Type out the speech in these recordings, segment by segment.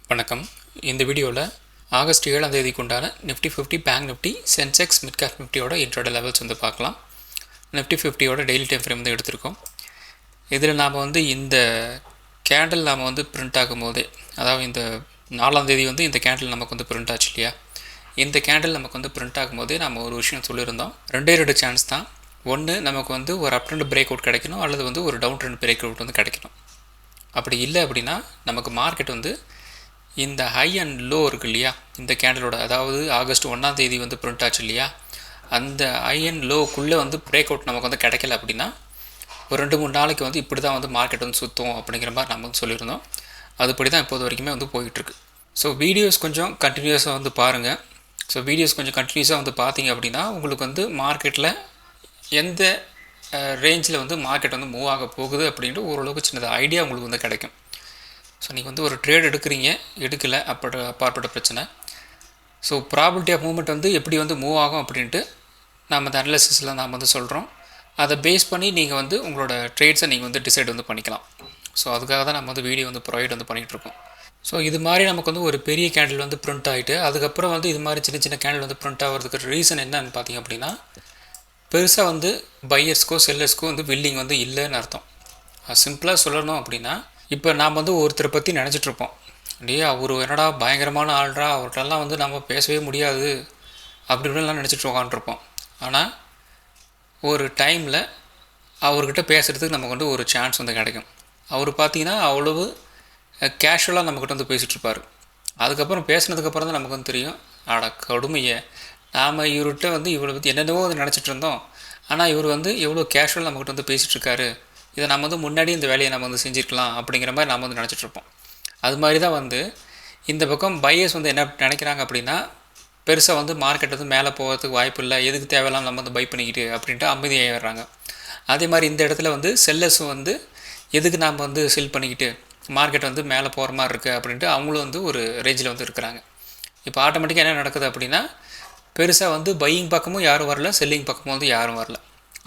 வணக்கம். இந்த வீடியோவில் ஆகஸ்ட் 7ஆம் தேதிக்கு உண்டான Nifty 50 Bank Nifty Sensex mid cap நிஃப்டியோட இன்ட்ரோட லெவல்ஸ் வந்து பார்க்கலாம். நிஃப்டி 50யோட டெய்லி டைம் ஃப்ரேம் வந்து எடுத்திருக்கோம். இதில் நாம் வந்து இந்த கேண்டில் நாம் வந்து பிரிண்ட் ஆகும்போதே, அதாவது இந்த 4ஆம் தேதி வந்து இந்த கேண்டில் நமக்கு வந்து பிரிண்ட் ஆச்சு இல்லையா, இந்த கேண்டில் நமக்கு வந்து பிரிண்ட் ஆகும்போதே நம்ம ஒரு விஷயம் சொல்லியிருந்தோம். ரெண்டு சான்ஸ் தான். ஒன்று, நமக்கு வந்து ஒரு அப் ட்ரெண்ட் பிரேக் அவுட் கிடைக்கணும், அல்லது வந்து ஒரு டவுன் ட்ரெண்ட் பிரேக் அவுட் வந்து கிடைக்கணும். அப்படி இல்லை அப்படின்னா நமக்கு மார்க்கெட் வந்து இந்த ஹை அண்ட் லோ இருக்குது இல்லையா, இந்த கேண்டலோட, அதாவது ஆகஸ்ட் 1ஆம் தேதி வந்து பிரிண்ட் ஆச்சு இல்லையா, அந்த ஹை அண்ட் லோக்குள்ளே வந்து பிரேக் அவுட் நமக்கு வந்து கிடைக்கல அப்படின்னா ஒரு 2-3 நாளைக்கு வந்து இப்படி தான் வந்து மார்க்கெட் வந்து சுற்றும் அப்படிங்கிற மாதிரி நம்ம வந்து சொல்லியிருந்தோம். அதுபடி தான் இப்போது வரைக்குமே வந்து போயிட்டுருக்கு. ஸோ வீடியோஸ் கொஞ்சம் கண்டினியூஸாக வந்து பாருங்கள். ஸோ வீடியோஸ் கொஞ்சம் கண்டினியூஸாக வந்து பார்த்தீங்க அப்படின்னா உங்களுக்கு வந்து மார்க்கெட்டில் எந்த ரேஞ்சில் வந்து மார்க்கெட் வந்து மூவ் ஆக போகுது அப்படின்ட்டு ஓரளவுக்கு சின்னது ஐடியா உங்களுக்கு வந்து கிடைக்கும். ஸோ நீங்கள் வந்து ஒரு ட்ரேட் எடுக்கிறீங்க, எடுக்கலை, அப்பாற்பட்ட பிரச்சனை. ஸோ ப்ராபபிலிட்டி ஆஃப் மூவ்மெண்ட் வந்து எப்படி வந்து மூவ் ஆகும் அப்படின்ட்டு நம்ம அந்த அனாலிசிஸில் நாம் வந்து சொல்கிறோம். அதை பேஸ் பண்ணி நீங்கள் வந்து உங்களோட ட்ரேட்ஸை நீங்கள் வந்து டிசைட் வந்து பண்ணிக்கலாம். ஸோ அதுக்காக தான் நம்ம வந்து வீடியோ வந்து ப்ரொவைட் வந்து பண்ணிகிட்ருக்கோம். ஸோ இது மாதிரி நமக்கு வந்து ஒரு பெரிய கேண்டில் வந்து பிரிண்ட் ஆகிட்டு அதுக்கப்புறம் வந்து இது மாதிரி சின்ன சின்ன கேண்டில் வந்து பிரிண்ட் ஆகிறதுக்கு ரீசன் என்னன்னு பார்த்தீங்க அப்படின்னா, பெருசாக வந்து பையர்ஸ்க்கோ செல்லர்ஸ்க்கோ வந்து வில்லிங் வந்து இல்லைன்னு அர்த்தம். சிம்பிளாக சொல்லணும் அப்படின்னா, இப்போ நாம் வந்து ஒருத்தரை பற்றி நினச்சிட்ருப்போம், அப்படியே அவர் என்னடா பயங்கரமான ஆள்ரா, அவர்கிட்டலாம் வந்து நம்ம பேசவே முடியாது அப்படி இப்படிலாம் நினச்சிட்டு உட்காந்துருப்போம். ஆனால் ஒரு டைமில் அவர்கிட்ட பேசுகிறதுக்கு நமக்கு வந்து ஒரு சான்ஸ் வந்து கிடைக்கும். அவர் பார்த்திங்கன்னா அவ்வளவு கேஷுவலாக நம்மக்கிட்ட வந்து பேசிகிட்ருப்பார். அதுக்கப்புறம் பேசினதுக்கப்புறம் தான் நமக்கு வந்து தெரியும், ஆட கொடுமையை, நாம் இவர்கிட்ட வந்து இவரை பற்றி என்னென்னவோ வந்து நினச்சிட்டு இருந்தோம், ஆனால் இவர் வந்து எவ்வளோ கேஷுவலாக நம்மக்கிட்ட வந்து பேசிகிட்ருக்காரு, இதை நம்ம வந்து முன்னாடி இந்த வேலையை நம்ம வந்து செஞ்சுருக்கலாம் அப்படிங்கிற மாதிரி நம்ம வந்து நினச்சிட்ருப்போம். அது மாதிரி தான் வந்து இந்த பக்கம் பையர்ஸ் வந்து என்ன நினைக்கிறாங்க அப்படின்னா, பெருசாக வந்து மார்க்கெட் வந்து மேலே போகிறதுக்கு வாய்ப்பு இல்லை, எதுக்கு தேவையில்லாம் நம்ம வந்து பை பண்ணிக்கிட்டு அப்படின்ட்டு அமைதியாகிடுறாங்க. அதே மாதிரி இந்த இடத்துல வந்து செல்லர்ஸும் வந்து எதுக்கு நாம் வந்து செல் பண்ணிக்கிட்டு மார்க்கெட் வந்து மேலே போகிற மாதிரி இருக்குது அப்படின்ட்டு அவங்களும் வந்து ஒரு ரேஞ்சில் வந்து இருக்கிறாங்க. இப்போ ஆட்டோமேட்டிக்காக என்ன நடக்குது அப்படின்னா, பெருசாக வந்து பையிங் பக்கமும் யாரும் வரல, செல்லிங் பக்கமும் வந்து யாரும் வரல.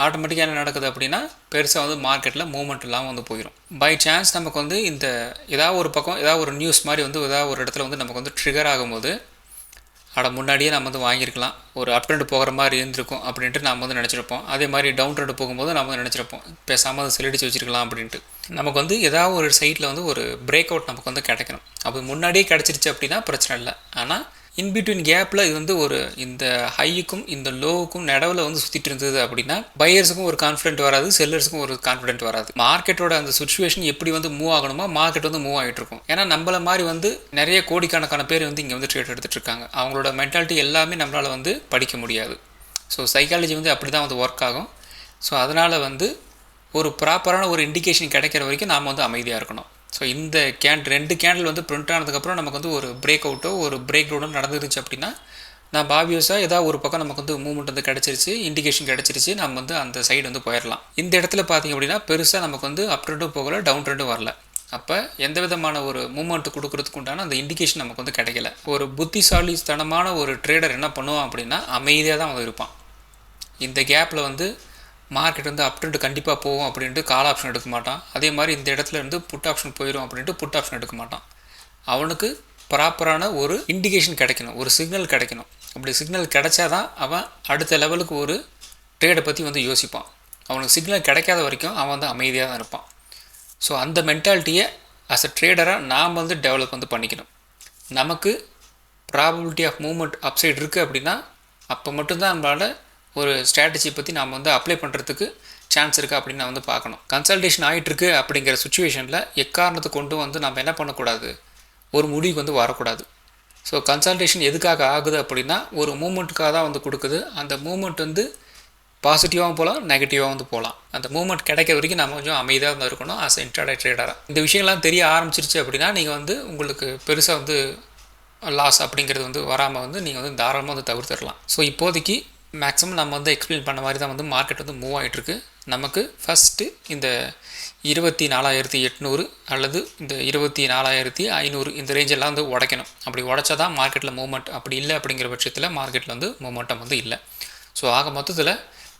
ஆட்டோமேட்டிக்காக என்ன நடக்குது அப்படின்னா, பெருசாக வந்து மார்க்கெட்டில் மூவ்மெண்ட் இல்லாமல் வந்து போயிடும். பை சான்ஸ் நமக்கு வந்து இந்த ஏதாவது ஒரு பக்கம் ஏதாவது ஒரு நியூஸ் மாதிரி வந்து ஏதாவது ஒரு இடத்துல வந்து நமக்கு வந்து ட்ரிகர் ஆகும்போது, முன்னாடியே நம்ம வந்து வாங்கியிருக்கலாம், ஒரு அப் ட்ரெண்ட் போகிற மாதிரி இருந்திருக்கும் அப்படின்ட்டு நம்ம வந்து நினச்சிருப்போம். அதே மாதிரி டவுன் ட்ரெண்ட் போகும்போது நம்ம வந்து நினச்சிருப்போம், பேசாமல் அதை செல்லடிச்சு வச்சுருக்கலாம் அப்படின்ட்டு. நமக்கு வந்து ஏதாவது ஒரு சைட்டில் வந்து ஒரு பிரேக் அவுட் நமக்கு வந்து கிடைக்கணும். அப்போ முன்னாடியே கிடச்சிருச்சு அப்படின்னா பிரச்சனை இல்லை. ஆனால் இன்பிட்வீன் கேப்பில் இது வந்து ஒரு இந்த ஹையுக்கும் இந்த லோவுக்கும் நடுவில் வந்து சுற்றிட்டு இருந்தது அப்படின்னா பையர்ஸுக்கும் ஒரு கான்ஃபிடென்ட் வராது, செல்லர்ஸுக்கும் ஒரு கான்ஃபிடென்ட் வராது. மார்க்கெட்டோட அந்த சுச்சுவேஷன் எப்படி வந்து மூவ் ஆகணுமோ மார்க்கெட் வந்து மூவ் ஆகிட்டு இருக்கும். ஏன்னா நம்மள மாதிரி வந்து நிறைய கோடிக்கணக்கான பேர் வந்து இங்கே வந்து ட்ரேட் எடுத்துகிட்டு இருக்காங்க. அவங்களோட மென்டாலிட்டி எல்லாமே நம்மளால் வந்து படிக்க முடியாது. ஸோ சைக்காலஜி வந்து அப்படி தான் வந்து ஒர்க் ஆகும். ஸோ அதனால் வந்து ஒரு ப்ராப்பரான ஒரு இண்டிகேஷன் கிடைக்கிற வரைக்கும் நாம் வந்து அமைதியாக இருக்கணும். ஸோ இந்த ரெண்டு கேண்டில் வந்து பிரிண்ட் ஆனதுக்கப்புறம் நமக்கு வந்து ஒரு பிரேக் அவுட்டோ ஒரு பிரேக் டவுனோ நடந்துருச்சு அப்படின்னா, நான் ஆப்வியஸாக ஏதாவது ஒரு பக்கம் நமக்கு வந்து மூவ்மெண்ட் வந்து கிடச்சிருச்சு, இண்டிகேஷன் கிடச்சிருச்சு, நம்ம வந்து அந்த சைடு வந்து போயிடலாம். இந்த இடத்துல பார்த்திங்க அப்படின்னா பெருசாக நமக்கு வந்து அப் ட்ரெண்டும் போகலை, டவுன் ட்ரெண்டும் வரல. அப்போ எந்த விதமான ஒரு மூவ்மெண்ட் கொடுக்கறதுக்கு உண்டான அந்த இண்டிகேஷன் நமக்கு வந்து கிடைக்கல. ஒரு புத்திசாலித்தனமான ஒரு ட்ரேடர் என்ன பண்ணுவான் அப்படின்னா, அமைதியாக தான் வந்து இருப்பான். இந்த கேப்பில் வந்து மார்க்கெட் வந்து அப் ட்ரெண்ட் கண்டிப்பாக போகும் அப்படின்ட்டு கால் ஆப்ஷன் எடுக்க மாட்டான். அதே மாதிரி இந்த இடத்துல இருந்து புட் ஆப்ஷன் போயிடும் அப்படின்ட்டு புட் ஆப்ஷன் எடுக்க மாட்டான். அவனுக்கு ப்ராப்பரான ஒரு இண்டிகேஷன் கிடைக்கணும், ஒரு சிக்னல் கிடைக்கணும். அப்படி சிக்னல் கிடைச்சாதான் அவன் அடுத்த லெவலுக்கு ஒரு ட்ரேடை பற்றி வந்து யோசிப்பான். அவனுக்கு சிக்னல் கிடைக்காத வரைக்கும் அவன் வந்து அமைதியாக தான் இருப்பான். ஸோ அந்த மென்டாலிட்டியை ஆஸ் அ ட்ரேடராக நாம் வந்து டெவலப் வந்து பண்ணிக்கணும். நமக்கு ப்ராபபிலிட்டி ஆஃப் மூவ்மெண்ட் அப்சைட் இருக்குது அப்படின்னா அப்போ மட்டும்தான் நம்மளால் ஒரு ஸ்ட்ராட்டஜி பற்றி நாம் வந்து அப்ளை பண்ணுறதுக்கு சான்ஸ் இருக்குது அப்படின்னு நான் வந்து பார்க்கணும். கன்சல்டேஷன் ஆகிட்டுருக்கு அப்படிங்கிற சுச்சுவேஷனில் எக்காரணத்தை கொண்டு வந்து நம்ம என்ன பண்ணக்கூடாது, ஒரு முடிவுக்கு வந்து வரக்கூடாது. ஸோ கன்சல்டேஷன் எதுக்காக ஆகுது அப்படின்னா ஒரு மூமெண்ட்டுக்காக தான் வந்து கொடுக்குது. அந்த மூமெண்ட் வந்து பாசிட்டிவாகவும் போகலாம், நெகட்டிவாக வந்து போகலாம். அந்த மூமெண்ட் கிடைக்கிற வரைக்கும் நம்ம கொஞ்சம் அமைதியாக வந்து இருக்கணும் ஆஸ் இன்ட்ராடே ட்ரேடராக. இந்த விஷயங்கள்லாம் தெரிய ஆரம்பிச்சிருச்சு அப்படின்னா நீங்கள் வந்து உங்களுக்கு பெருசாக வந்து லாஸ் அப்படிங்கிறது வந்து வராமல் வந்து நீங்கள் வந்து தாராளமாக வந்து தவிர்த்துடலாம். ஸோ இப்போதைக்கு மேக்ஸிமம் நம்ம வந்து எக்ஸ்பிளைன் பண்ண மாதிரி தான் வந்து மார்க்கெட் வந்து மூவ் ஆகிட்டுருக்கு. நமக்கு ஃபஸ்ட்டு இந்த 24,800 அல்லது இந்த 24,500 இந்த ரேஞ்செல்லாம் வந்து உடைக்கணும். அப்படி உடைச்சா தான் மார்க்கெட்டில் மூவ்மெண்ட். அப்படி இல்லை அப்படிங்கிற பட்சத்தில் மார்க்கெட்டில் வந்து மூவ்மெண்டம் வந்து இல்லை. ஸோ ஆக மொத்தத்தில்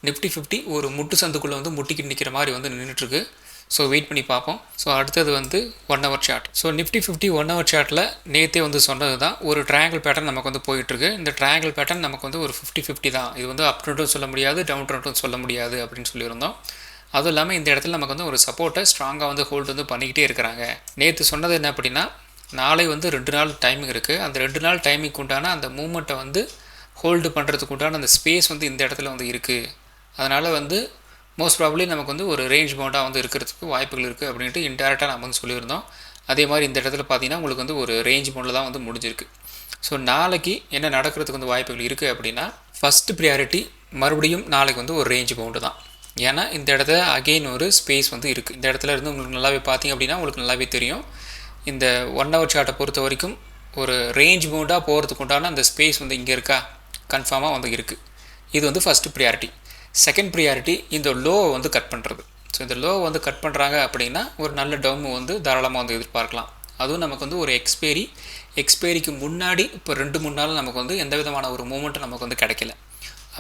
நிஃப்டி 50 ஒரு முட்டு சந்துக்குள்ளே வந்து முட்டிக்கிட்டு நிற்கிற மாதிரி வந்து நின்றுட்டுருக்கு. ஸோ வெயிட் பண்ணி பார்ப்போம். ஸோ அடுத்தது வந்து 1 hour chart. So Nifty 50 1 hour சார்ட்டில் நேற்றே வந்து சொன்னது தான், ஒரு ட்ரையாங்கிள் பேட்டர்ன் நமக்கு வந்து போயிட்டுருக்கு. இந்த ட்ரையாங்கிள் பேட்டர்ன் நமக்கு வந்து ஒரு 50-50 தான். இது வந்து அப் ட்ரெண்டும் சொல்ல முடியாது, டவுன் ட்ரெண்டும் சொல்ல முடியாது அப்படின்னு சொல்லியிருந்தோம். அதுவும் இல்லாமல் இந்த இடத்துல நமக்கு வந்து ஒரு சப்போர்ட்டை ஸ்ட்ராங்காக வந்து ஹோல்டு வந்து பண்ணிக்கிட்டே இருக்கிறாங்க. நேற்று சொன்னது என்ன அப்படின்னா, நாளை வந்து 2 நாள் டைமிங் இருக்குது. அந்த 2 நாள் டைமிங்க்கு உண்டான அந்த மூமெண்ட்டை வந்து ஹோல்டு பண்ணுறதுக்கு உண்டான அந்த ஸ்பேஸ் வந்து இந்த இடத்துல வந்து இருக்குது. அதனால் வந்து மோஸ்ட் ப்ராபப்ளி நமக்கு வந்து ஒரு ரேஞ்ச் பவுண்டாக வந்து இருக்கிறதுக்கு வாய்ப்புகள் இருக்குது அப்படின்ட்டு இன்டெரக்டாக நம்ம வந்து சொல்லியிருந்தோம். அதே மாதிரி இந்த இடத்துல பார்த்தீங்கன்னா உங்களுக்கு வந்து ஒரு ரேஞ்ச் பவுண்டில் தான் வந்து முடிஞ்சிருக்கு. ஸோ நாளைக்கு என்ன நடக்கிறதுக்கு வந்து வாய்ப்புகள் இருக்குது அப்படின்னா, ஃபஸ்ட்டு ப்ரியாரிட்டி மறுபடியும் நாளைக்கு வந்து ஒரு ரேஞ்ச் பவுண்டு தான். ஏன்னா இந்த இடத்துல அகெயின் ஒரு ஸ்பேஸ் வந்து இருக்குது. இந்த இடத்துல இருந்து உங்களுக்கு நல்லாவே பார்த்தீங்க அப்படின்னா உங்களுக்கு நல்லாவே தெரியும், இந்த 1 ஹவர் சார்ட்டை பொறுத்த வரைக்கும் ஒரு ரேஞ்ச் பவுண்டாக போகிறதுக்கு உண்டான அந்த ஸ்பேஸ் வந்து இங்கே இருக்கா, கன்ஃபார்மாக வந்து இருக்குது. இது வந்து ஃபஸ்ட்டு ப்ரியாரிட்டி. செகண்ட் ப்ரியாரிட்டி இந்த லோவை வந்து கட் பண்ணுறது. ஸோ இந்த லோவை வந்து கட் பண்ணுறாங்க அப்படின்னா ஒரு நல்ல டவுன் வந்து தாராளமாக வந்து எதிர்பார்க்கலாம். அதுவும் நமக்கு வந்து ஒரு எக்ஸ்பைரிக்கு முன்னாடி இப்போ 2-3 நாள் நமக்கு வந்து எந்த விதமான ஒரு மூமெண்ட்டும் நமக்கு வந்து கிடைக்கல.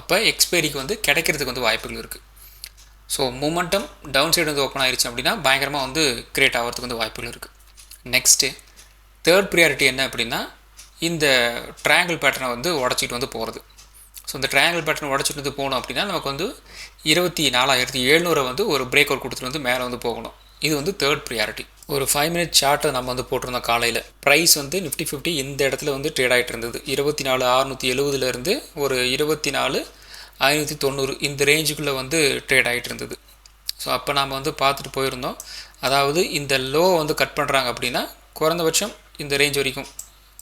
அப்போ எக்ஸ்பைரிக்கு வந்து கிடைக்கிறதுக்கு வந்து வாய்ப்புகள் இருக்குது. ஸோ மூமெண்டம் டவுன் சைடு வந்து ஓப்பன் ஆயிடுச்சு அப்படின்னா பயங்கரமாக வந்து கிரியேட் ஆகிறதுக்கு வந்து வாய்ப்புகள் இருக்குது. நெக்ஸ்ட்டு தேர்ட் ப்ரியாரிட்டி என்ன அப்படின்னா, இந்த ட்ரையாங்கிள் பேட்டர்னை வந்து உடச்சிட்டு வந்து போகிறது. ஸோ இந்த ட்ரையாங்கிள் பேட்டர்ன் உடச்சிட்டு வந்து போகணும் அப்படின்னா நமக்கு வந்து 24,700 வந்து ஒரு பிரேக் அவுட் கொடுத்துட்டு வந்து மேலே வந்து போகணும். இது வந்து தேர்ட் ப்ரியாரிட்டி. ஒரு 5 மினிட் சார்ட்டை நம்ம வந்து போட்டிருந்தோம் காலையில். ப்ரைஸ் வந்து நிஃப்டி 50 இந்த இடத்துல வந்து ட்ரேட் ஆகிட்டு இருந்தது. 24,670 ஒரு 24,590 இந்த ரேஞ்சுக்குள்ளே வந்து ட்ரேட் ஆகிட்டு இருந்தது. ஸோ அப்போ நாம் வந்து பார்த்துட்டு போயிருந்தோம். அதாவது இந்த லோ வந்து கட் பண்ணுறாங்க அப்படின்னா குறைந்தபட்சம் இந்த ரேஞ்ச் வரைக்கும்,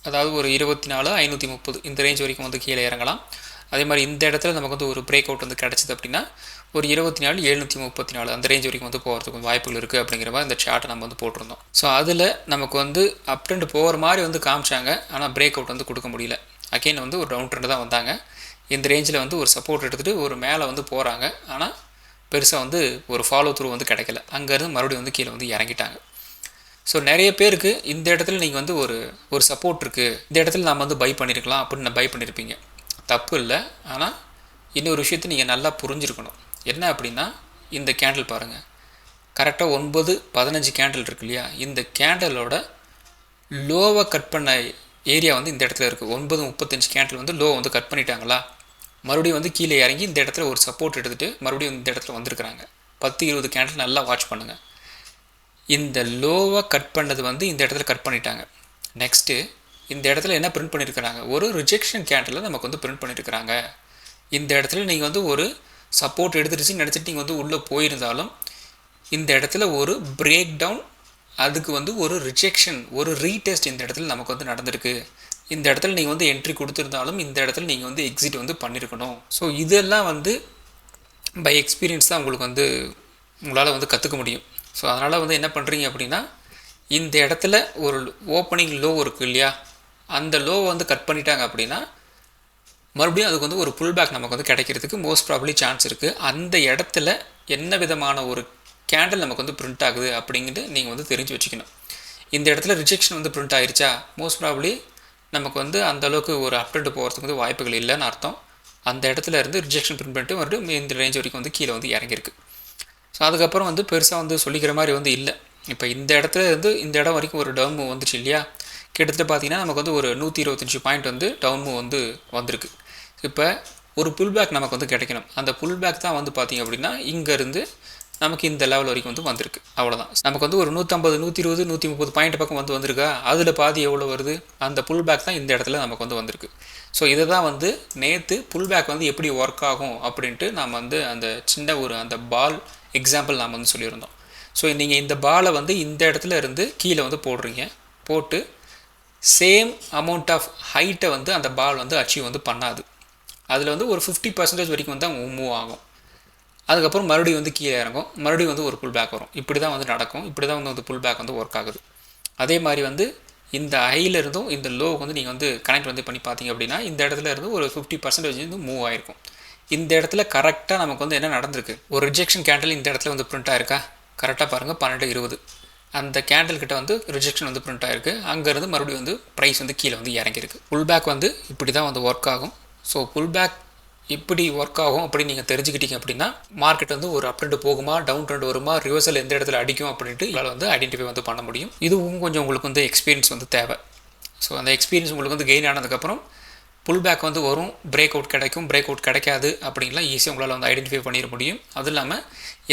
அதாவது ஒரு 24,530 இந்த ரேஞ்ச் வரைக்கும் வந்து கீழே இறங்கலாம். அதே மாதிரி இந்த இடத்துல நமக்கு வந்து ஒரு பிரேக் அவுட் வந்து கிடச்சிது அப்படின்னா ஒரு 24,734 அந்த ரேஞ்ச் வரைக்கும் வந்து போகிறதுக்கு வாய்ப்புகள் இருக்குது அப்படிங்கிற மாதிரி இந்த சார்ட்டை நம்ம வந்து போட்டிருந்தோம். ஸோ அதில் நமக்கு வந்து அப் ட்ரெண்ட் போகிற மாதிரி வந்து காமிச்சாங்க, ஆனால் பிரேக் அவுட் வந்து கொடுக்க முடியல. அகெயின் வந்து ஒரு டவுன் ட்ரெண்ட் தான் வந்தாங்க. இந்த ரேஞ்சில் வந்து ஒரு சப்போர்ட் எடுத்துகிட்டு ஒரு மேலே வந்து போகிறாங்க, ஆனால் பெருசாக வந்து ஒரு ஃபாலோ த்ரூ வந்து கிடைக்கல. அங்கேருந்து மறுபடியும் வந்து கீழே வந்து இறங்கிட்டாங்க. ஸோ நிறைய பேருக்கு இந்த இடத்துல நீங்கள் வந்து ஒரு சப்போர்ட் இருக்குது, இந்த இடத்துல நாம் வந்து பை பண்ணியிருக்கலாம் அப்படின்னு பை பண்ணியிருப்பீங்க. தப்பு இல்லை. ஆனால் இன்னொரு விஷயத்தை நீங்கள் நல்லா புரிஞ்சுருக்கணும். என்ன அப்படின்னா, இந்த கேண்டில் பாருங்கள், கரெக்டாக 9-15 கேண்டில் இருக்கு இல்லையா, இந்த கேண்டலோட லோவை கட் பண்ண ஏரியா வந்து இந்த இடத்துல இருக்குது. 9:35 கேண்டில் வந்து லோ வந்து கட் பண்ணிட்டாங்களா, மறுபடியும் வந்து கீழே இறங்கி இந்த இடத்துல ஒரு சப்போர்ட் எடுத்துகிட்டு மறுபடியும் இந்த இடத்துல வந்திருக்கிறாங்க. 10-20 கேண்டில் நல்லா வாட்ச் பண்ணுங்கள். இந்த லோவை கட் பண்ணது வந்து இந்த இடத்துல கட் பண்ணிட்டாங்க. நெக்ஸ்ட்டு இந்த இடத்துல என்ன பிரிண்ட் பண்ணியிருக்கிறாங்க, ஒரு ரிஜெக்ஷன் கேண்டில் நமக்கு வந்து பிரிண்ட் பண்ணியிருக்கிறாங்க. இந்த இடத்துல நீங்கள் வந்து ஒரு சப்போர்ட் எடுத்துருச்சுன்னு நினச்சிட்டு நீங்கள் வந்து உள்ளே போயிருந்தாலும் இந்த இடத்துல ஒரு பிரேக் டவுன், அதுக்கு வந்து ஒரு ரிஜெக்ஷன், ஒரு ரீடெஸ்ட் இந்த இடத்துல நமக்கு வந்து நடந்திருக்கு. இந்த இடத்துல நீங்கள் வந்து என்ட்ரி கொடுத்துருந்தாலும் இந்த இடத்துல நீங்கள் வந்து எக்ஸிட் வந்து பண்ணியிருக்கணும். ஸோ இதெல்லாம் வந்து பை எக்ஸ்பீரியன்ஸ் தான் உங்களுக்கு வந்து உங்களால் வந்து கற்றுக்க முடியும். ஸோ அதனால் வந்து என்ன பண்ணுறீங்க அப்படின்னா, இந்த இடத்துல ஒரு ஓப்பனிங் லோ இருக்குது இல்லையா, அந்த லோவை வந்து கட் பண்ணிட்டாங்க அப்படின்னா மறுபடியும் அதுக்கு வந்து ஒரு புல் பேக் நமக்கு வந்து கிடைக்கிறதுக்கு மோஸ்ட் ப்ராபப்ளி சான்ஸ் இருக்குது. அந்த இடத்துல என்ன விதமான ஒரு கேண்டில் நமக்கு வந்து பிரிண்ட் ஆகுது அப்படிங்கிட்டு நீங்கள் வந்து தெரிஞ்சு வச்சுக்கணும். இந்த இடத்துல ரிஜெக்ஷன் வந்து பிரிண்ட் ஆகிருச்சா, மோஸ்ட் ப்ராபப்ளி நமக்கு வந்து அந்தளவுக்கு ஒரு அப்டேட் போகிறதுக்கு வந்து வாய்ப்புகள் இல்லைன்னு அர்த்தம். அந்த இடத்துல இருந்து ரிஜெக்ஷன் பிரிண்ட் பண்ணிட்டு மறுபடியும் இந்த ரேஞ்ச் வரைக்கும் வந்து கீழே வந்து இறங்கியிருக்கு. ஸோ அதுக்கப்புறம் வந்து பெருசாக வந்து சொல்லிக்கிற மாதிரி வந்து இல்லை. இப்போ இந்த இடத்துல இருந்து இந்த இடம் வரைக்கும் ஒரு டவுன் மூவ் வந்துச்சு இல்லையா, கிட்டத்தட்ட பார்த்தீங்கன்னா நமக்கு வந்து ஒரு 125 பாயிண்ட் வந்து டவுன் மூவ் வந்து வந்திருக்கு. இப்போ ஒரு புல் பேக் நமக்கு வந்து கிடைக்கணும். அந்த புல் பேக் தான் வந்து பார்த்திங்க அப்படின்னா இங்கேருந்து நமக்கு இந்த லெவல் வரைக்கும் வந்து வந்திருக்கு. அவ்வளோதான். நமக்கு வந்து ஒரு 150, 120, 130 பாயிண்ட் பக்கம் வந்து வந்திருக்கா, அதில் பாதி எவ்வளோ வருது, அந்த புல் பேக் தான் இந்த இடத்துல நமக்கு வந்து வந்திருக்கு. ஸோ இதை தான் வந்து நேற்று புல் பேக் வந்து எப்படி ஒர்க் ஆகும் அப்படின்ட்டு நாம் வந்து அந்த சின்ன ஒரு அந்த பால் எக்ஸாம்பிள் நாம் வந்து சொல்லியிருந்தோம். ஸோ நீங்கள் இந்த பாலை வந்து இந்த இடத்துல இருந்து கீழே வந்து போடுறீங்க, போட்டு சேம் அமௌண்ட் ஆஃப் ஹைட்டை வந்து அந்த பால் வந்து அச்சீவ் வந்து பண்ணாது. அதில் வந்து ஒரு 50% வரைக்கும் வந்து அவங்க மூவ் ஆகும். அதுக்கப்புறம் மறுபடியும் வந்து கீழே இறங்கும், மறுபடியும் வந்து ஒரு புல் பேக் வரும். இப்படி தான் வந்து நடக்கும். இப்படி தான் வந்து புல் பேக் வந்து ஒர்க் ஆகுது. அதே மாதிரி வந்து இந்த ஹையிலிருந்தும் இந்த லோவுக்கு வந்து நீங்கள் வந்து கனெக்ட் வந்து பண்ணி பார்த்தீங்க அப்படின்னா இந்த இடத்துல இருந்து ஒரு 50% வந்து மூவ் ஆகிருக்கும். இந்த இடத்துல கரெக்டாக நமக்கு வந்து என்ன நடந்திருக்கு, ஒரு ரிஜெக்ஷன் கேண்டில் இந்த இடத்துல வந்து பிரிண்ட் ஆயிருக்கா, கரெக்டாக பாருங்கள் 12:20 அந்த கேண்டில் கிட்ட வந்து ரிஜெக்ஷன் வந்து பிரிண்ட் ஆயிருக்கு. அங்கேருந்து மறுபடியும் வந்து ப்ரைஸ் வந்து கீழே வந்து இறங்கியிருக்கு. புல் பேக் வந்து இப்படி தான் வந்து ஒர்க் ஆகும். ஸோ புல் பேக் இப்படி ஒர்க் ஆகும் அப்படின்னு நீங்கள் தெரிஞ்சுக்கிட்டீங்க அப்படின்னா மார்க்கெட் வந்து ஒரு அப் ட்ரெண்ட் போகுமா, டவுன் ட்ரெண்ட் வருமா, ரிவர்சல் எந்த இடத்துல அடிக்கும் அப்படின்ட்டு இதில் வந்து ஐடென்டிஃபை வந்து பண்ண முடியும். இதுவும் கொஞ்சம் உங்களுக்கு வந்து எக்ஸ்பீரியன்ஸ் வந்து தேவை. ஸோ அந்த எக்ஸ்பீரியன்ஸ் உங்களுக்கு வந்து கெயின் ஆனதுக்கப்புறம் புல் பேக் வந்து வரும், பிரேக் அவுட் கிடைக்கும், பிரேக் அவுட் கிடைக்காது அப்படின்லாம் ஈஸியாக உங்களால் வந்து ஐடென்டிஃபை பண்ணிட முடியும். அதுவும் இல்லாமல்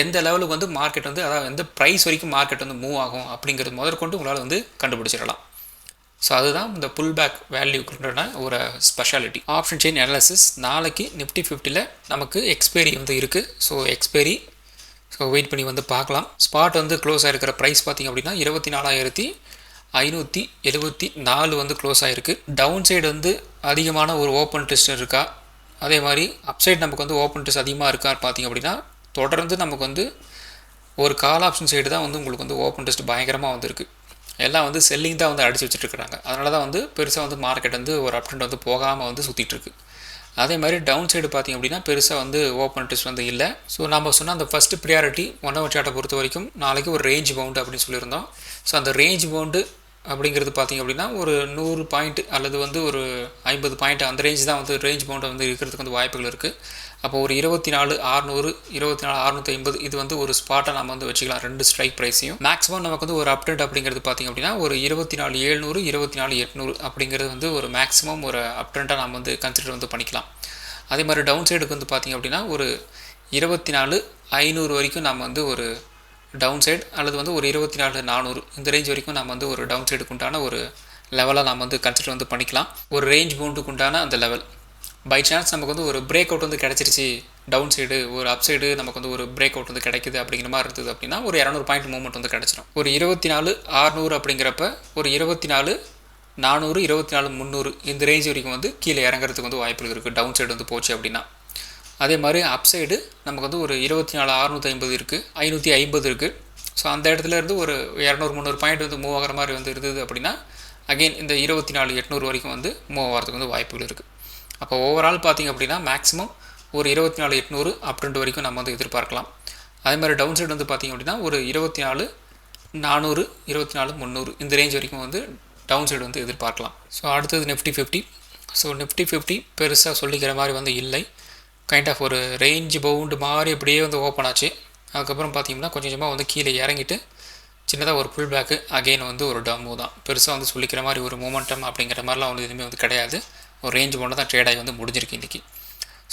எந்த லெவலுக்கு வந்து மார்க்கெட் வந்து, அதாவது எந்த ப்ரைஸ் வரைக்கும் மார்க்கெட் வந்து மூவ் ஆகும் அப்படிங்கிறது முதற்கொண்டு உங்களால் வந்து கண்டுபிடிச்சிடலாம். ஸோ அதுதான் இந்த புல் பேக் வேல்யூக்குண்டான ஒரு ஸ்பெஷாலிட்டி. ஆப்ஷன் செயின் அனாலிசிஸ் நாளைக்கு நிஃப்டி 50ல் நமக்கு எக்ஸ்பைரி வந்து இருக்குது. ஸோ எக்ஸ்பைரி வெயிட் பண்ணி வந்து பார்க்கலாம். ஸ்பாட் வந்து க்ளோஸ் ஆகிருக்கிற ப்ரைஸ் பார்த்திங்க அப்படின்னா 24,574 வந்து க்ளோஸ் ஆகிருக்கு. டவுன் சைடு வந்து அதிகமான ஒரு ஓப்பன் டெஸ்ட் இருக்கா, அதே மாதிரி அப்சைடு நமக்கு வந்து ஓப்பன் டெஸ்ட் அதிகமாக இருக்கா பார்த்திங்க அப்படின்னா தொடர்ந்து நமக்கு வந்து ஒரு கால் ஆப்ஷன் சைடு தான் வந்து உங்களுக்கு வந்து ஓப்பன் டெஸ்ட் பயங்கரமாக வந்துருக்கு. எல்லாம் வந்து செல்லிங் தான் வந்து அடித்து வச்சுட்ருக்குறாங்க. அதனால தான் வந்து பெருசாக வந்து மார்க்கெட் வந்து ஒரு அப் ட்ரெண்ட் வந்து போகாமல் வந்து சுற்றிட்டுருக்கு. அதே மாதிரி டவுன் சைடு பார்த்திங்க அப்படின்னா பெருசாக வந்து ஓப்பன் டெஸ்ட் வந்து இல்லை. ஸோ நம்ம சொன்ன அந்த ஃபஸ்ட்டு ப்ரியாரிட்டி 1 ஹவர் சார்ட்டை பொறுத்த வரைக்கும் நாளைக்கு ஒரு ரேஞ்ச் பவுண்டு அப்படின்னு சொல்லியிருந்தோம். ஸோ அந்த ரேஞ்ச் பவுண்டு அப்படிங்கிறது பார்த்திங்க அப்படின்னா ஒரு 100 பாயிண்ட் அல்லது வந்து ஒரு 50 பாயிண்ட் அந்த ரேஞ்ச் தான் வந்து ரேஞ்ச் பவுண்டை வந்து இருக்கிறதுக்கு வந்து வாய்ப்புகள் இருக்குது. அப்போ ஒரு 24,600 24,650 இது வந்து ஒரு ஸ்பாட்டை நம்ம வந்து வச்சுக்கலாம், 2 ஸ்ட்ரைக் ப்ரைஸையும். மேக்ஸிமம் நமக்கு வந்து ஒரு அப் ட்ரெண்ட் அப்படிங்கிறது பார்த்திங்க அப்படின்னா ஒரு 24,700 24,800 அப்படிங்கிறது வந்து ஒரு மேக்ஸிமம் ஒரு அப் ட்ரெண்ட்டாக நம்ம வந்து கன்சிடர் வந்து பண்ணிக்கலாம். அதே மாதிரி டவுன் சைடுக்கு வந்து பார்த்திங்க அப்படின்னா ஒரு 24,500 வரைக்கும் நம்ம வந்து ஒரு டவுன் சைடு அல்லது வந்து ஒரு 24,400 இந்த ரேஞ்ச் வரைக்கும் நம்ம வந்து ஒரு டவுன் சைடுக்கு உண்டான ஒரு லெவலாக நம்ம வந்து கன்சிடர் வந்து பண்ணிக்கலாம். ஒரு ரேஞ்ச் பவுண்டுக்கு உண்டான அந்த லெவல் பை சான்ஸ் நமக்கு வந்து ஒரு பிரேக் அவுட் வந்து கிடச்சிருச்சு, டவுன் சைடு ஒரு அப் சைடு நமக்கு வந்து ஒரு பிரேக் அவுட் வந்து கிடைக்குது அப்படிங்கிற மாதிரி இருந்தது அப்படின்னா ஒரு 200 பாயிண்ட் மூவ்மெண்ட் வந்து கிடச்சிடும். ஒரு 24,600 அப்படிங்கிறப்ப ஒரு 24,400 24,300 இந்த ரேஞ்ச் வரைக்கும் வந்து கீழே இறங்குறதுக்கு வந்து வாய்ப்புகள் இருக்குது டவுன் சைடு வந்து போச்சு அப்படின்னா. அதே மாதிரி அப் சைடு நமக்கு வந்து ஒரு 24,650 இருக்குது, 550 இருக்குது. ஸோ அந்த இடத்துல இருந்து ஒரு 200-300 பாயிண்ட் வந்து மூவ் ஆகிற மாதிரி வந்து இருந்தது அப்படின்னா அகெயின் இந்த 24,800 வரைக்கும் வந்து மூவ் ஆகிறதுக்கு வந்து வாய்ப்புகள் இருக்குது. அப்போ ஓவரால் பார்த்திங்க அப்படின்னா மேக்ஸிமம் ஒரு 24,800 அப் ட்ரெண்ட் வரைக்கும் நம்ம வந்து எதிர்பார்க்கலாம். அதே மாதிரி டவுன் சைடு வந்து பார்த்திங்க அப்படின்னா ஒரு 24,400 24,300 இந்த ரேஞ்ச் வரைக்கும் வந்து டவுன் சைடு வந்து எதிர்பார்க்கலாம். ஸோ அடுத்தது நிஃப்டி 50. ஸோ நிஃப்டி 50 பெருசாக சொல்லிக்கிற மாதிரி வந்து இல்லை, கைண்ட் ஆஃப் ஒரு ரேஞ்ச் பவுண்டு மாதிரி அப்படியே வந்து ஓப்பன் ஆச்சு. அதுக்கப்புறம் பார்த்திங்கன்னா கொஞ்சம் கொஞ்சமாக வந்து கீழே இறங்கிட்டு சின்னதாக ஒரு புல் பேக்கு அகெயின் வந்து ஒரு டவுன் மூவ் தான். பெருசாக வந்து சொல்லிக்கிற மாதிரி ஒரு மூமெண்டம் அப்படிங்கிற மாதிரிலாம் வந்து எதுவுமே வந்து கிடையாது. ஒரு ரேஞ்ச் பவுண்டு தான் ட்ரேட் ஆகி வந்து முடிஞ்சிருக்கு இன்றைக்கி.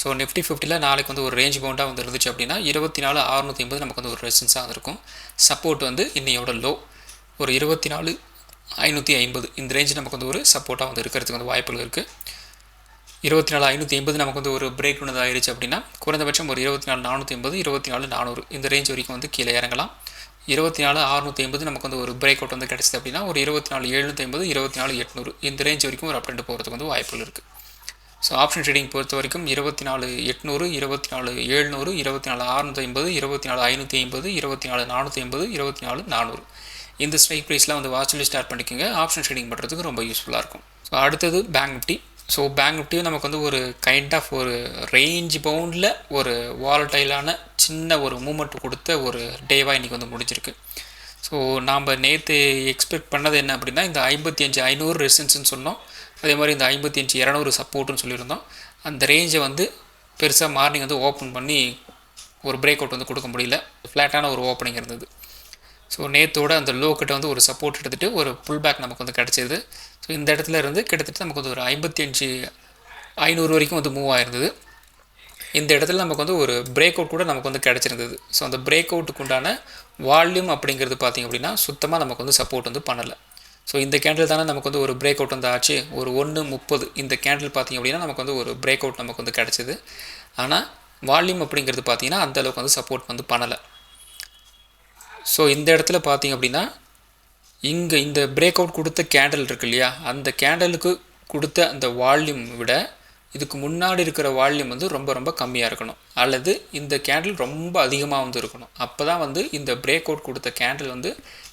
ஸோ நிஃப்டி 50ல் நாளைக்கு வந்து ஒரு ரேஞ்ச் பவுண்டாக வந்து இருந்துச்சு அப்படின்னா 24,680 நமக்கு வந்து ஒரு ரெசிஸ்டன்ஸாக இருக்கும். சப்போர்ட் வந்து இன்னையோட லோ ஒரு 24,550 இந்த ரேஞ்ச் நமக்கு வந்து ஒரு சப்போர்ட்டாக வந்து இருக்கிறதுக்கு வந்து வாய்ப்புகள் இருக்குது. 24,550 நமக்கு வந்து ஒரு பிரேக் ஒன்று ஆயிடுச்சு அப்படின்னா குறைந்தபட்சம் ஒரு 24,450 24,400 இந்த ரேஞ்ச் வரைக்கும் வந்து கீழே இறங்கலாம். 24,650 நமக்கு வந்து ஒரு பிரேக் அவுட் வந்து கிடச்சிது அப்படின்னா ஒரு 24,750 24,800 இந்த ரேஞ்ச் வரைக்கும் ஒரு அப் ட்ரெண்ட் போகிறதுக்கு வந்து வாய்ப்புகள் இருக்குது. ஸோ ஆப்ஷன் ட்ரேடிங் பொறுத்த வரைக்கும் 24,800 24,700 24,650 24,550 24,450 24,400 இந்த ஸ்ட்ரைக் ப்ரைஸில் வந்து வாட்சில் ஸ்டார்ட் பண்ணிக்கோங்க. ஆப்ஷன் ட்ரேடிங் பண்ணுறதுக்கு ரொம்ப யூஸ்ஃபுல்லாக இருக்கும். ஸோ அடுத்தது பேங்க் நிஃப்டி. ஸோ பேங்க் நிஃப்டியும் நமக்கு வந்து ஒரு கைண்ட் ஆஃப் ஒரு ரேஞ்ச் பவுண்டில் ஒரு வாலட்டைலான சின்ன ஒரு மூமெண்ட் கொடுத்த ஒரு டேவாக இன்றைக்கி வந்து முடிஞ்சிருக்கு. ஸோ நாம் நேற்று எக்ஸ்பெக்ட் பண்ணது என்ன அப்படின்னா இந்த 55,500 ரெசிஸ்டன்ஸ்னு சொன்னோம், அதே மாதிரி இந்த 55,200 சப்போர்ட்டுன்னு சொல்லியிருந்தோம். அந்த ரேஞ்சை வந்து பெருசாக மார்னிங் வந்து ஓப்பன் பண்ணி ஒரு பிரேக் அவுட் வந்து கொடுக்க முடியல, ஃப்ளாட்டான ஒரு ஓப்பனிங் இருந்தது. ஸோ நேற்றோட அந்த லோ கிட்ட வந்து ஒரு சப்போர்ட் எடுத்துகிட்டு ஒரு புல் பேக் நமக்கு வந்து கிடச்சிது. ஸோ இந்த இடத்துல இருந்து கிட்டத்தட்ட நமக்கு வந்து ஒரு 55,500 வரைக்கும் வந்து மூவ் ஆயிருந்தது. இந்த இடத்துல நமக்கு வந்து ஒரு பிரேக் அவுட் கூட நமக்கு வந்து கிடச்சிருந்தது. ஸோ அந்த பிரேக் அவுட்டுக்கு உண்டான வால்யூம் அப்படிங்கிறது பார்த்திங்க அப்படின்னா சுத்தமாக நமக்கு வந்து சப்போர்ட் வந்து பண்ணலை. ஸோ இந்த கேண்டில் தானே நமக்கு வந்து ஒரு பிரேக் அவுட் வந்து ஆச்சு, ஒரு 1:30 இந்த கேண்டில் பார்த்திங்க அப்படின்னா நமக்கு வந்து ஒரு பிரேக் அவுட் நமக்கு வந்து கிடச்சிது. ஆனால் வால்யூம் அப்படிங்கிறது பார்த்திங்கன்னா அந்தளவுக்கு வந்து சப்போர்ட் வந்து பண்ணலை. ஸோ இந்த இடத்துல பார்த்திங்க அப்படின்னா இங்கே இந்த பிரேக் அவுட் கொடுத்த கேண்டில் இருக்கு இல்லையா, அந்த கேண்டலுக்கு கொடுத்த அந்த வால்யூம் விட இதுக்கு முன்னாடி இருக்கிற வால்யூம் வந்து ரொம்ப ரொம்ப கம்மியாக இருக்கணும், அல்லது இந்த கேண்டில் ரொம்ப அதிகமாக வந்து இருக்கணும். அப்போ தான் வந்து இந்த பிரேக் அவுட் கொடுத்த கேண்டில் வந்து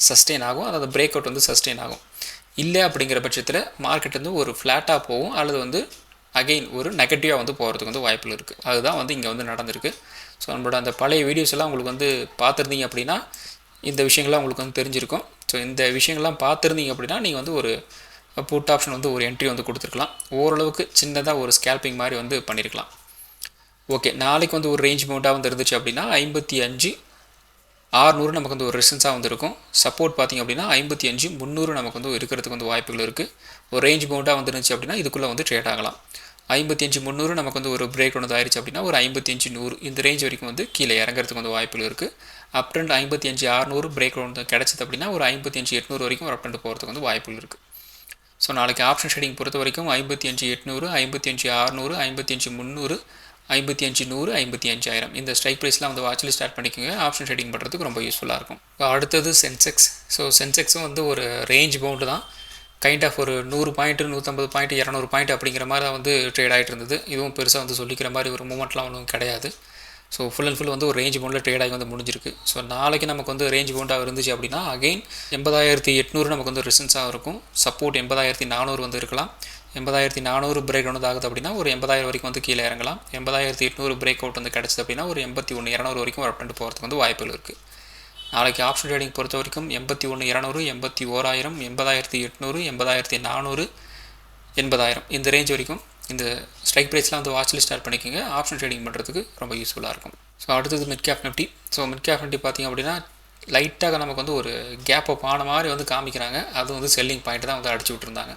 சஸ்டெயின் ஆகும், அதாவது பிரேக் அவுட் வந்து சஸ்டெயின் ஆகும். இல்லை அப்படிங்கிற பட்சத்தில் மார்க்கெட் வந்து ஒரு ஃப்ளாட்டாக போகும், அல்லது வந்து அகெயின் ஒரு நெகட்டிவாக வந்து போகிறதுக்கு வந்து வாய்ப்புகள் இருக்குது. அதுதான் வந்து இங்கே வந்து நடந்திருக்கு. ஸோ நம்மளோட அந்த பழைய வீடியோஸ் எல்லாம் உங்களுக்கு வந்து பார்த்துருந்தீங்க அப்படின்னா இந்த விஷயங்கள்லாம் உங்களுக்கு வந்து தெரிஞ்சிருக்கும். ஸோ இந்த விஷயங்கள்லாம் பார்த்துருந்தீங்க அப்படின்னா நீங்கள் வந்து ஒரு புட் ஆப்ஷன் வந்து ஒரு என்ட்ரி வந்து கொடுத்துருக்கலாம், ஓரளவுக்கு சின்னதாக ஒரு ஸ்கேல்பிங் மாதிரி வந்து பண்ணியிருக்கலாம். ஓகே, நாளைக்கு வந்து ஒரு ரேஞ்ச் மவுண்டாக வந்து இருந்துச்சு அப்படின்னா 55,600 நமக்கு வந்து ஒரு ரெசிஸ்டன்ஸாக வந்து இருக்கும். சப்போர்ட் பார்த்திங்க அப்படின்னா 55,300 நமக்கு வந்து இருக்கிறதுக்கு வந்து வாய்ப்புகள் இருக்குது. ஒரு ரேஞ்ச் மவுண்டாக வந்து இருந்துச்சு அப்படின்னா இதுக்குள்ளே வந்து ட்ரேட் ஆகலாம். 55,300 நமக்கு வந்து ஒரு பிரேக் ஒன்று ஆயிடுச்சு அப்படின்னா ஒரு 55,100 இந்த ரேஞ்ச் வரைக்கும் வந்து கீழே இறங்குறதுக்கு வந்து வாய்ப்புகள் இருக்குது. அப் ட்ரெண்ட் 55,600 பிரேக் ஒன்று கிடச்சிது அப்படின்னா ஒரு 55,800 வரைக்கும் ஒரு அப் ட்ரெண்ட் போகிறதுக்கு வந்து வாய்ப்புகள் இருக்குது. ஸோ நாளைக்கு ஆப்ஷன் ட்ரேடிங் பொறுத்த வரைக்கும் 55,800, 55,600, 55,300, 55,100, 55,000 இந்த ஸ்ட்ரைக் ப்ரைஸ்லாம் வந்து வாட்சில் ஸ்டார்ட் பண்ணிக்கோங்க. ஆப்ஷன் ட்ரேடிங் பண்ணுறதுக்கு ரொம்ப யூஸ்ஃபுல்லாக இருக்கும். அடுத்தது சென்செக்ஸ். ஸோ சென்செக்ஸும் வந்து ஒரு ரேஞ்ச் பவுண்டு தான். கைண்ட் ஆஃப் ஒரு 100 பாயிண்ட், 150 பாயிண்ட், 200 பாயிண்ட் அப்படிங்கிற மாதிரி தான் வந்து ட்ரேட் ஆகிட்டு இருந்தது. இதுவும் பெருசாக வந்து சொல்லிக்கிற மாதிரி ஒரு மூமெண்ட்லாம் ஒன்றும் கிடையாது. ஸோ ஃபுல் அண்ட் ஃபுல் வந்து ஒரு ரேஞ்ச் பவுண்டில் ட்ரேட் ஆகி வந்து முடிஞ்சிருக்கு. ஸோ நாளைக்கு நமக்கு வந்து ரேஞ்ச் பவுண்டாக இருந்துச்சு அப்படின்னா அகெயின் 80,800 நமக்கு வந்து ரெசிஸ்டன்ஸாக இருக்கும். சப்போர்ட் 80,400 வந்து இருக்கலாம். 80,400 பிரேக் ஒன்று ஆகுது அப்படின்னா ஒரு 80,000 வரைக்கும் வந்து கீழே இறங்கலாம். 80,800 பிரேக் அவுட் வந்து கிடச்சிது அப்படின்னா ஒரு 81,200 வரைக்கும் ஒரு அப்டெண்ட் போகிறதுக்கு வந்து வாய்ப்புகள் இருக்குது. நாளைக்கு ஆப்ஷன் ட்ரேடிங் பொறுத்த வரைக்கும் 81,200, 81,000, 80,800, 80,400, 80,000 இந்த ரேஞ்ச் வரைக்கும் இந்த ஸ்ட்ரைக் ப்ரைஸ்லாம் வந்து வாட்சில் ஸ்டார்ட் பண்ணிக்கோங்க. ஆப்ஷன் ட்ரேடிங் பண்ணுறதுக்கு ரொம்ப யூஸ்ஃபுல்லாக இருக்கும். ஸோ அடுத்தது mid cap Nifty. So mid cap Nifty பார்த்திங்க அப்படின்னா லைட்டாக நமக்கு வந்து ஒரு கேப் அப் ஆன மாதிரி வந்து காமிக்கிறாங்க. அது வந்து செல்லிங் பாயிண்ட் தான் வந்து அடிச்சு விட்டுருந்தாங்க.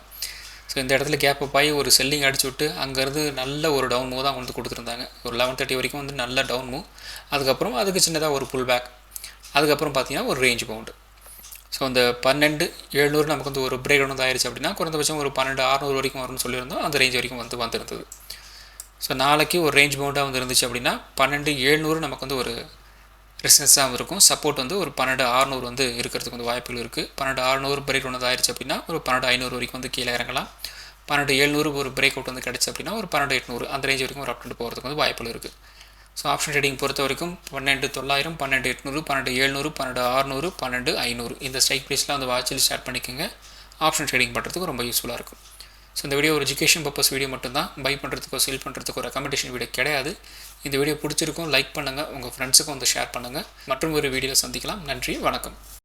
ஸோ இந்த இடத்துல கேப் அப் ஆகி ஒரு செல்லிங் அடிச்சு விட்டு அங்கேருந்து நல்ல ஒரு டவுன் மூவ் தான் வந்து கொடுத்துருந்தாங்க. ஒரு 11:30 வரைக்கும் வந்து நல்ல டவுன் மூவ். அதுக்கப்புறம் அதுக்கு சின்னதாக ஒரு புல் பேக். அதுக்கப்புறம் பார்த்திங்கன்னா ஒரு ரேஞ்ச் பவுண்டு. ஸோ அந்த 12,700 நமக்கு வந்து ஒரு பிரேக் ஒன்று ஆயிடுச்சு அப்படின்னா குறைந்தபட்சம் ஒரு 12,600 வரைக்கும் வரும்னு சொல்லியிருந்தோம். அந்த ரேஞ்ச் வரைக்கும் வந்து வந்துருந்தது. ஸோ நாளைக்கு ஒரு ரேஞ்ச் பவுண்டாக வந்து இருந்துச்சு அப்படின்னா 12,700 நமக்கு வந்து ஒரு ரெசிஸ்டன்ஸாக இருக்கும். சப்போர்ட் வந்து ஒரு 12,600 வந்து இருக்கிறதுக்கு வந்து வாய்ப்புகள் இருக்குது. 12,600 பிரேக் ஒன்று ஆயிடுச்சு அப்படின்னா ஒரு 12,500 வரைக்கும் வந்து கீழே இறங்கலாம். 12,700 ஒரு பிரேக் அவுட் வந்து கிடச்சி அப்படின்னா ஒரு 12,800 அந்த ரேஞ்ச் வரைக்கும் ஒரு அப்டெண்ட் போகிறதுக்கு வந்து வாய்ப்புகள் இருக்குது. ஸோ ஆப்ஷன் ட்ரேடிங் பொறுத்த வரைக்கும் 12,900, 12,800, 12,700, 12,600, 12,500 இந்த ஸ்ட்ரைக் ப்ரைஸ்லாம் வந்து வாட்சில் ஸ்டார்ட் பண்ணிக்கோங்க. ஆப்ஷன் ட்ரேடிங் பண்ணுறதுக்கு ரொம்ப யூஸ்ஃபுல்லாக இருக்கும். ஸோ இந்த வீடியோ ஒரு எஜுகேஷன் பர்பஸ் வீடியோ மட்டும்தான். பை பண்ணுறதுக்கோ செல் பண்ணுறதுக்கோ ரெக்கமெண்டேஷன் வீடியோ கிடையாது. இந்த வீடியோ பிடிச்சிருக்கும் லைக் பண்ணுங்கள், உங்கள் ஃப்ரெண்ட்ஸுக்கும் வந்து ஷேர் பண்ணுங்கள். மற்றும் ஒரு வீடியோவில் சந்திக்கலாம். நன்றி, வணக்கம்.